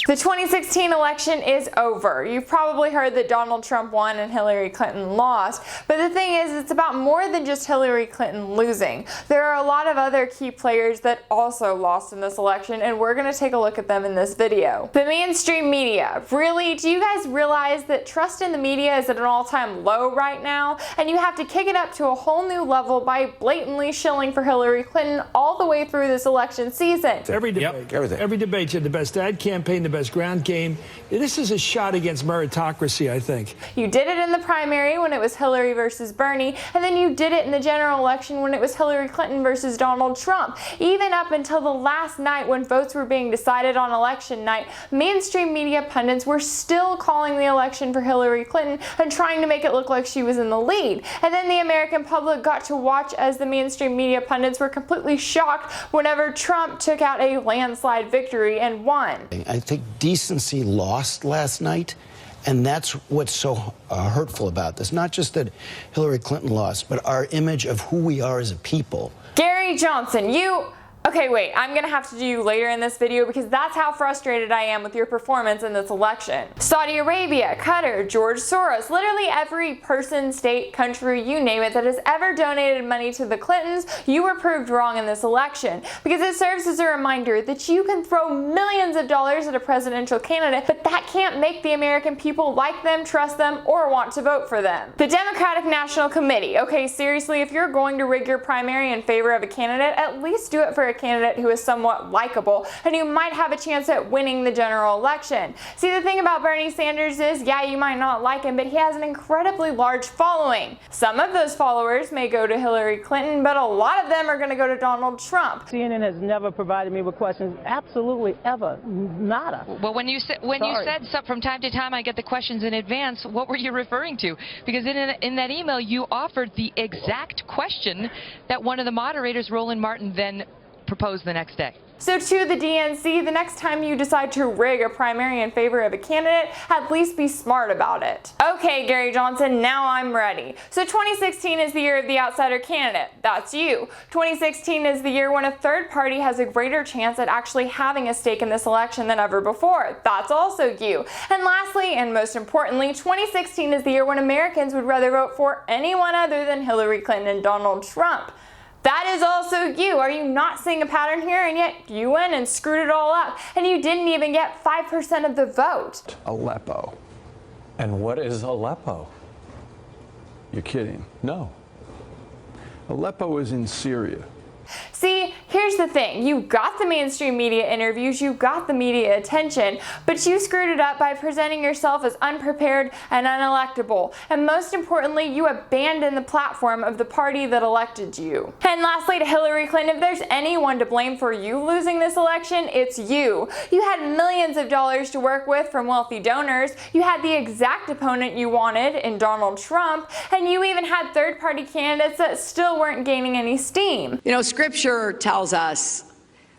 The 2016 election is over. You've probably heard that Donald Trump won and Hillary Clinton lost, but the thing is, it's about more than just Hillary Clinton losing. There are a lot of other key players that also lost in this election, and we're going to take a look at them in this video. The mainstream media. Really, do you guys realize that trust in the media is at an all-time low right now? And you have to kick it up to a whole new level by blatantly shilling for Hillary Clinton all the way through this election season. Every debate, every debate, you had the best ad campaign, the best ground game. This is a shot against meritocracy, I think. You did it in the primary when it was Hillary versus Bernie, and then you did it in the general election when it was Hillary Clinton versus Donald Trump. Even up until the last night when votes were being decided on election night, mainstream media pundits were still calling the election for Hillary Clinton and trying to make it look like she was in the lead. And then the American public got to watch as the mainstream media pundits were completely shocked whenever Trump took out a landslide victory and won. I think decency lost last night, and that's what's so hurtful about this. Not just that Hillary Clinton lost, but our image of who we are as a people. Gary Johnson, Okay, wait, I'm gonna have to do you later in this video because that's how frustrated I am with your performance in this election. Saudi Arabia, Qatar, George Soros, literally every person, state, country, you name it, that has ever donated money to the Clintons, you were proved wrong in this election because it serves as a reminder that you can throw millions of dollars at a presidential candidate, but that can't make the American people like them, trust them, or want to vote for them. The Democratic National Committee. Okay, seriously, if you're going to rig your primary in favor of a candidate, at least do it for a candidate who is somewhat likable and who might have a chance at winning the general election. See, the thing about Bernie Sanders is, yeah, you might not like him, but he has an incredibly large following. Some of those followers may go to Hillary Clinton, but a lot of them are going to go to Donald Trump. CNN has never provided me with questions, absolutely ever, nada. Well, when you said so, from time to time I get the questions in advance, what were you referring to? Because in that email you offered the exact question that one of the moderators, Roland Martin, then proposed the next day. So to the DNC, the next time you decide to rig a primary in favor of a candidate, at least be smart about it. Okay, Gary Johnson, now I'm ready. So 2016 is the year of the outsider candidate. That's you. 2016 is the year when a third party has a greater chance at actually having a stake in this election than ever before. That's also you. And lastly, and most importantly, 2016 is the year when Americans would rather vote for anyone other than Hillary Clinton and Donald Trump. That is also you. Are you not seeing a pattern here? And yet you went and screwed it all up, and you didn't even get 5% of the vote. Aleppo. And what is Aleppo? You're kidding. No. Aleppo is in Syria. See, here's the thing. You got the mainstream media interviews, you got the media attention, but you screwed it up by presenting yourself as unprepared and unelectable. And most importantly, you abandoned the platform of the party that elected you. And lastly, to Hillary Clinton, if there's anyone to blame for you losing this election, it's you. You had millions of dollars to work with from wealthy donors, you had the exact opponent you wanted in Donald Trump, and you even had third-party candidates that still weren't gaining any steam. You know, Scripture tells us,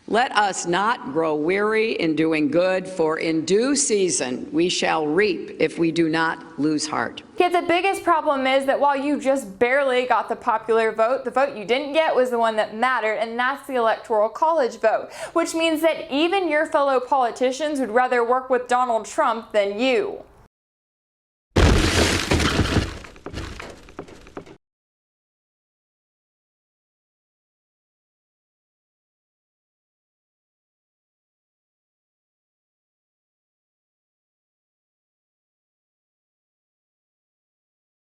let us not grow weary in doing good, for in due season we shall reap if we do not lose heart. Yet the biggest problem is that while you just barely got the popular vote, the vote you didn't get was the one that mattered, and that's the Electoral College vote, which means that even your fellow politicians would rather work with Donald Trump than you.